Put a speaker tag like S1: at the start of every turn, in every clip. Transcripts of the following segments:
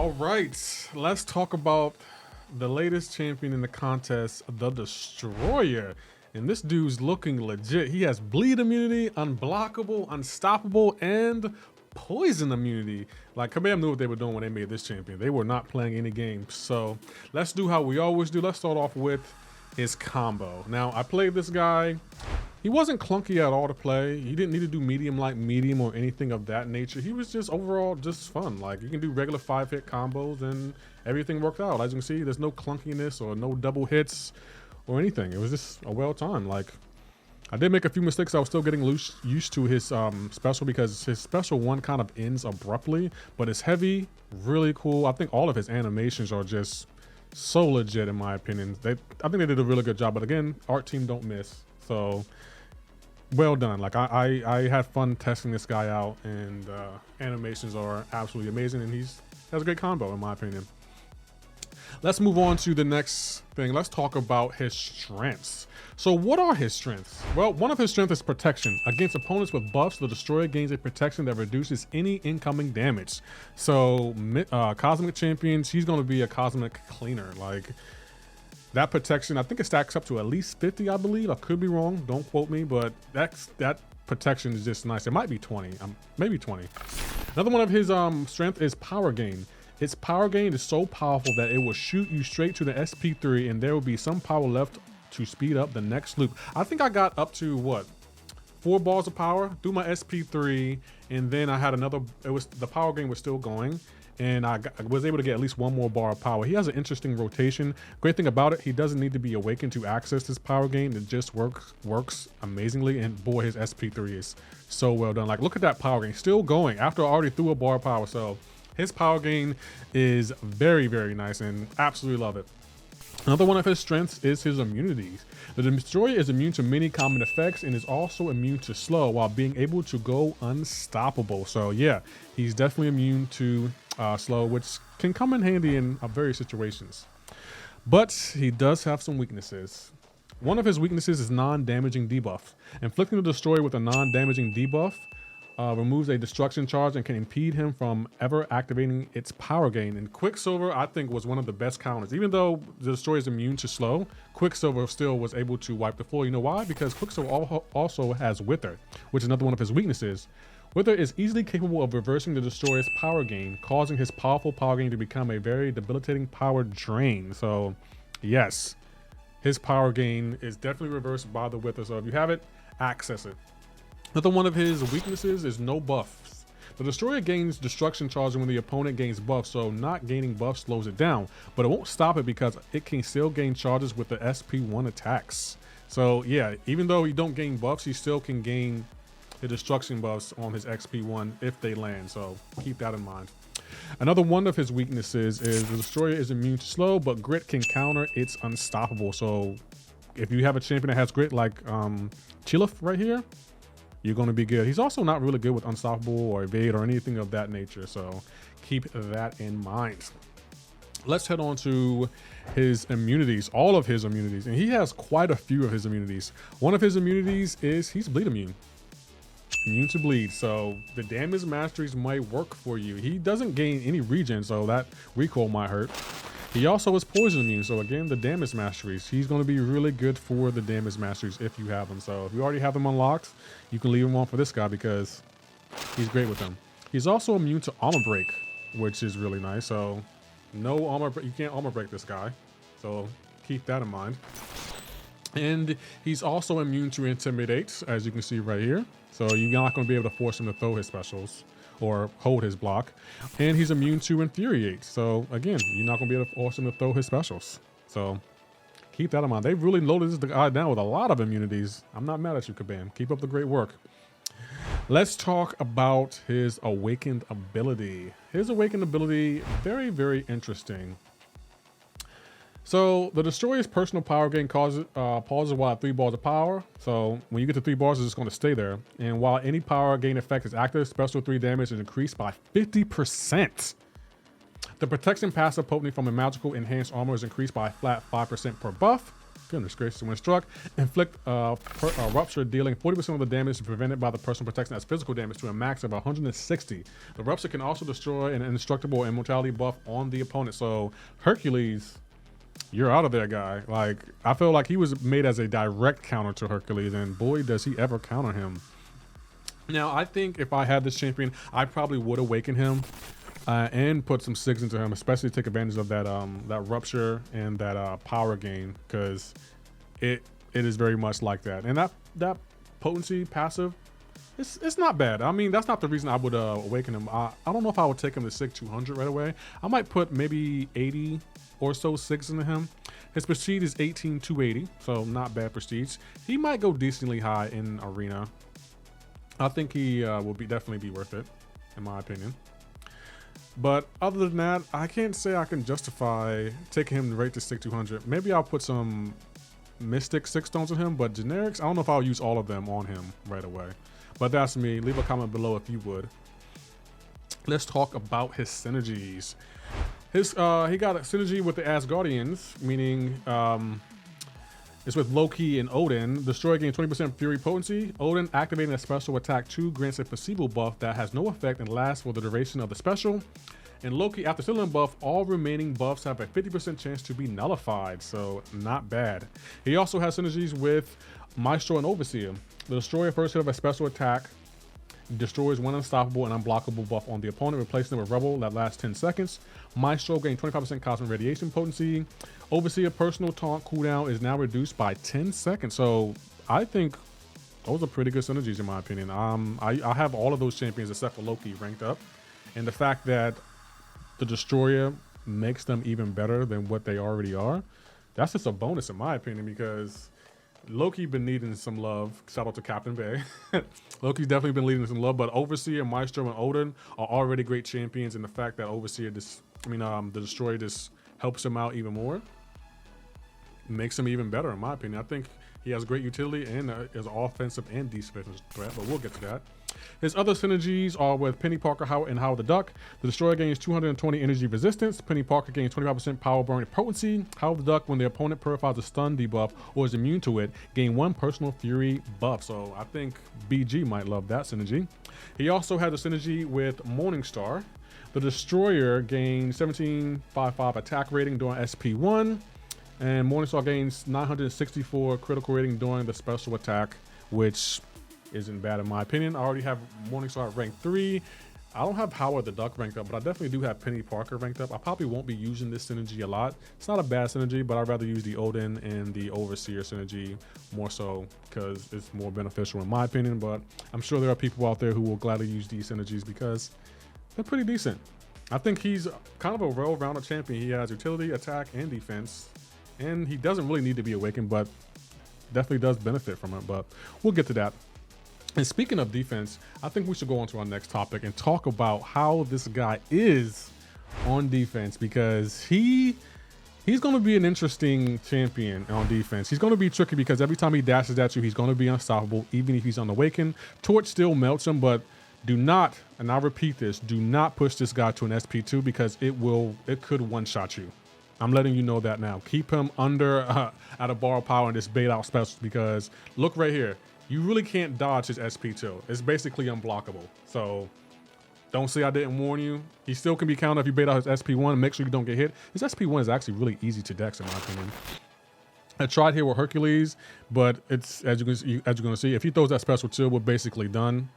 S1: All right, let's talk about the latest champion in the contest, the Destroyer. And this dude's looking legit. He has bleed immunity, unblockable, unstoppable, and poison immunity. Like, Kabam knew what they were doing when they made this champion. They were not playing any games. So let's do how we always do. Let's start off with his combo. Now, I played this guy. He wasn't clunky at all to play. He didn't need to do medium like medium or anything of that nature. He was just overall just fun. Like, you can do regular 5-hit combos and everything worked out. As you can see, there's no clunkiness or no double hits or anything. It was just a well timed. Like, I did make a few mistakes. I was still getting used to his special because his special one kind of ends abruptly, but it's heavy, really cool. I think all of his animations are just so legit in my opinion. I think they did a really good job, but again, art team don't miss. So well done. Like I had fun testing this guy out, and animations are absolutely amazing, and has a great combo in my opinion. Let's move on to the next thing. Let's talk about his strengths. So what are his strengths? Well, one of his strengths is protection. Against opponents with buffs, the Destroyer gains a protection that reduces any incoming damage. So Cosmic Champions, he's going to be a Cosmic Cleaner. Like, that protection, I think it stacks up to at least 50, I believe. I could be wrong, don't quote me, but that protection is just nice. It might be 20, maybe 20. Another one of his strength is power gain. Its power gain is so powerful that it will shoot you straight to the SP3, and there will be some power left to speed up the next loop. I think I got up to what, 4 bars of power through my SP3, and then I had another. The power gain was still going, and I was able to get at least 1 more bar of power. He has an interesting rotation. Great thing about it, he doesn't need to be awakened to access this power gain. It just works amazingly, and boy, his SP3 is so well done. Like, look at that power gain, still going after I already threw a bar of power. So his power gain is very, very nice, and absolutely love it. Another one of his strengths is his immunities. The Destroyer is immune to many common effects and is also immune to slow while being able to go unstoppable. So yeah, he's definitely immune to slow, which can come in handy in various situations. But he does have some weaknesses. One of his weaknesses is non-damaging debuff. Inflicting the Destroyer with a non-damaging debuff removes a destruction charge and can impede him from ever activating its power gain. And Quicksilver, I think, was one of the best counters. Even though the Destroyer is immune to slow, Quicksilver still was able to wipe the floor. You know why? Because Quicksilver also has Wither, which is another one of his weaknesses. Wither is easily capable of reversing the Destroyer's power gain, causing his powerful power gain to become a very debilitating power drain. So yes, his power gain is definitely reversed by the Wither. So if you have it, access it. Another one of his weaknesses is no buffs. The Destroyer gains destruction charge when the opponent gains buffs, so not gaining buffs slows it down, but it won't stop it because it can still gain charges with the SP1 attacks. So yeah, even though you don't gain buffs, he still can gain the destruction buffs on his XP1 if they land, so keep that in mind. Another one of his weaknesses is the Destroyer is immune to slow, but grit can counter its unstoppable. So if you have a champion that has grit like Chilif right here, you're going to be good. He's also not really good with unstoppable or evade or anything of that nature, so keep that in mind. Let's head on to his immunities, all of his immunities, and he has quite a few of his immunities. One of his immunities is he's bleed immune. Immune to bleed, so the damage masteries might work for you. He doesn't gain any regen, so that recoil might hurt. He also is poison immune, so again, the damage masteries. He's going to be really good for the damage masteries if you have them. So if you already have them unlocked, you can leave him on for this guy because he's great with them. He's also immune to armor break, which is really nice. So no armor, you can't armor break this guy. So keep that in mind. And he's also immune to intimidate, as you can see right here. So you're not going to be able to force him to throw his specials or hold his block. And he's immune to infuriate. So again, you're not going to be able to force him to throw his specials. So keep that in mind. They've really loaded this guy down with a lot of immunities. I'm not mad at you, Kabam. Keep up the great work. Let's talk about his awakened ability. His awakened ability, very, very interesting. So the Destroyer's personal power gain pauses while 3 bars of power. So when you get to 3 bars, it's just going to stay there. And while any power gain effect is active, special 3 damage is increased by 50%. The protection passive potency from a magical enhanced armor is increased by a flat 5% per buff. Goodness gracious. When struck, inflict rupture, dealing 40% of the damage prevented by the personal protection as physical damage to a max of 160. The rupture can also destroy an indestructible immortality buff on the opponent. So Hercules, you're out of there, guy. Like, I feel like he was made as a direct counter to Hercules, and boy, does he ever counter him. Now, I think if I had this champion, I probably would awaken him and put some SIGs into him, especially take advantage of that that rupture and that power gain, because it is very much like that. And that potency passive, it's not bad. I mean, that's not the reason I would awaken him. I don't know if I would take him to SIG 200 right away. I might put maybe 80 or so SIGs into him. His prestige is 18,280, so not bad prestige. He might go decently high in arena. I think he will definitely be worth it, in my opinion. But other than that, I can't say I can justify taking him right to SIG 200. Maybe I'll put some Mystic 6 stones on him, but generics, I don't know if I'll use all of them on him right away. But that's me. Leave a comment below if you would. Let's talk about his synergies. He got a synergy with the Asgardians, meaning it's with Loki and Odin. Destroyer gains 20% Fury potency. Odin activating a special attack 2 grants a placebo buff that has no effect and lasts for the duration of the special. And Loki, after stealing a buff, all remaining buffs have a 50% chance to be nullified, so not bad. He also has synergies with Maestro and Overseer. The Destroyer first hit of a special attack destroys one unstoppable and unblockable buff on the opponent, replacing it with Rebel that lasts 10 seconds. Maestro gains 25% cosmic radiation potency. Overseer personal taunt cooldown is now reduced by 10 seconds. So I think those are pretty good synergies in my opinion. I have all of those champions except for Loki ranked up. And the fact that the Destroyer makes them even better than what they already are, that's just a bonus in my opinion, because Loki been needing some love. Shout out to Captain Bay. Loki's definitely been needing some love, but Overseer, Maestro, and Odin are already great champions, and the fact that Overseer the Destroyer just helps him out even more makes him even better in my opinion. I think he has great utility and is an offensive and defensive threat, but we'll get to that. His other synergies are with Penny Parker and Howard the Duck. The Destroyer gains 220 energy resistance. Penny Parker gains 25% power burn potency. Howard the Duck, when the opponent purifies a stun debuff or is immune to it, gain 1 personal fury buff. So I think BG might love that synergy. He also has a synergy with Morningstar. The Destroyer gains 1755 attack rating during SP1. And Morningstar gains 964 critical rating during the special attack, which isn't bad in my opinion. I already have Morningstar at rank 3. I don't have Howard the Duck ranked up, but I definitely do have Penny Parker ranked up. I probably won't be using this synergy a lot. It's not a bad synergy, but I'd rather use the Odin and the Overseer synergy more so because it's more beneficial in my opinion. But I'm sure there are people out there who will gladly use these synergies because they're pretty decent. I think he's kind of a well-rounded champion. He has utility, attack, and defense. And he doesn't really need to be awakened, but definitely does benefit from it. But we'll get to that. And speaking of defense, I think we should go on to our next topic and talk about how this guy is on defense, because he's going to be an interesting champion on defense. He's going to be tricky because every time he dashes at you, he's going to be unstoppable, even if he's unawakened. Torch still melts him, but do not, and I'll repeat this, do not push this guy to an SP2 because it could one-shot you. I'm letting you know that now. Keep him under at a borrow power and just bait out specials, because look right here. You really can't dodge his SP2. It's basically unblockable. So don't say I didn't warn you. He still can be countered if you bait out his SP1. Make sure you don't get hit. His SP1 is actually really easy to dex in my opinion. I tried here with Hercules, but it's as you're going to see, if he throws that special 2, we're basically done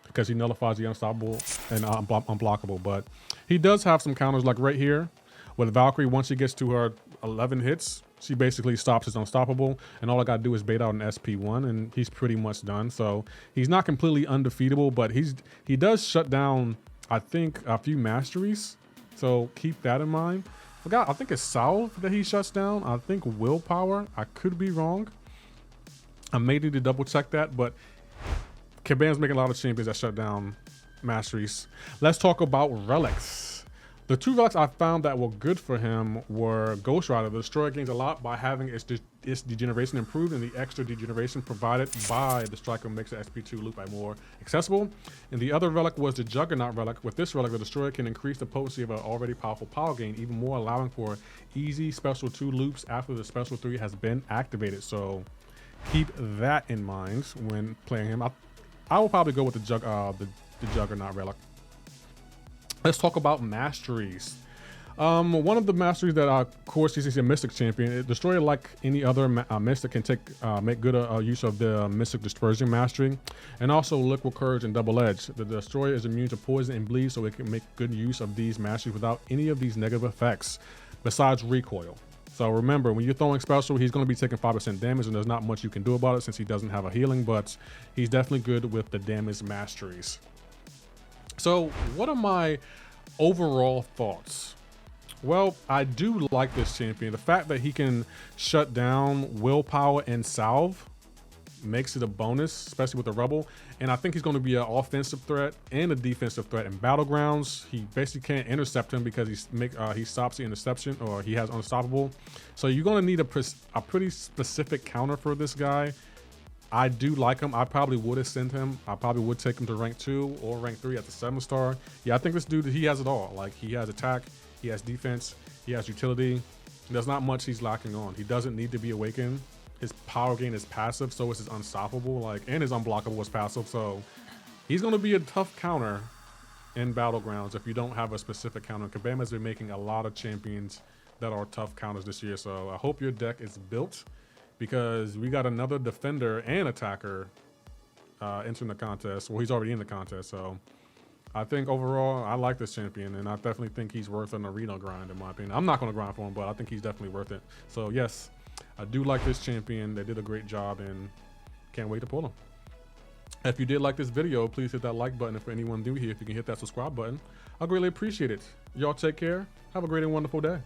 S1: because he nullifies the unstoppable and unblockable. But he does have some counters like right here. With Valkyrie, once she gets to her 11 hits, she basically stops his unstoppable, and all I gotta do is bait out an SP1, and he's pretty much done. So he's not completely undefeatable, but he does shut down, I think, a few masteries. So keep that in mind. I think it's Salve that he shuts down. I think Willpower. I could be wrong. I may need to double check that, but Caban's making a lot of champions that shut down masteries. Let's talk about Relics. The two relics I found that were good for him were Ghost Rider. The Destroyer gains a lot by having its degeneration improved, and the extra degeneration provided by the Striker makes the SP2 loop by more accessible. And the other relic was the Juggernaut relic. With this relic, the Destroyer can increase the potency of an already powerful power gain even more, allowing for easy Special 2 loops after the Special 3 has been activated. So keep that in mind when playing him. I will probably go with the Juggernaut relic. Let's talk about Masteries. One of the Masteries that, of course, he's a Mystic champion. Destroyer, like any other Mystic, can make good use of the Mystic Dispersion Mastery, and also Liquid Courage and Double Edge. The Destroyer is immune to poison and bleed, so it can make good use of these Masteries without any of these negative effects, besides recoil. So remember, when you're throwing special, he's going to be taking 5% damage, and there's not much you can do about it since he doesn't have a healing, but he's definitely good with the damage Masteries. So what are my overall thoughts? Well, I do like this champion. The fact that he can shut down willpower and salve makes it a bonus, especially with the Rebel. And I think he's going to be an offensive threat and a defensive threat in Battlegrounds. He basically can't intercept him because he stops the interception, or he has Unstoppable. So you're going to need a pretty specific counter for this guy. I do like him. I probably would ascend him. I probably would take him to rank 2 or rank 3 at the 7-star. Yeah, I think this dude, he has it all. Like, he has attack, he has defense, he has utility. There's not much he's lacking on. He doesn't need to be awakened. His power gain is passive, so is his unstoppable, and his unblockable is passive. So he's going to be a tough counter in Battlegrounds if you don't have a specific counter. Kabam has been making a lot of champions that are tough counters this year. So I hope your deck is built, because we got another defender and attacker entering the contest. Well, he's already in the contest. So I think overall, I like this champion, and I definitely think he's worth an arena grind, in my opinion. I'm not going to grind for him, but I think he's definitely worth it. So yes, I do like this champion. They did a great job, and can't wait to pull him. If you did like this video, please hit that like button. And for anyone new here, if you can hit that subscribe button, I'll greatly appreciate it. Y'all take care. Have a great and wonderful day.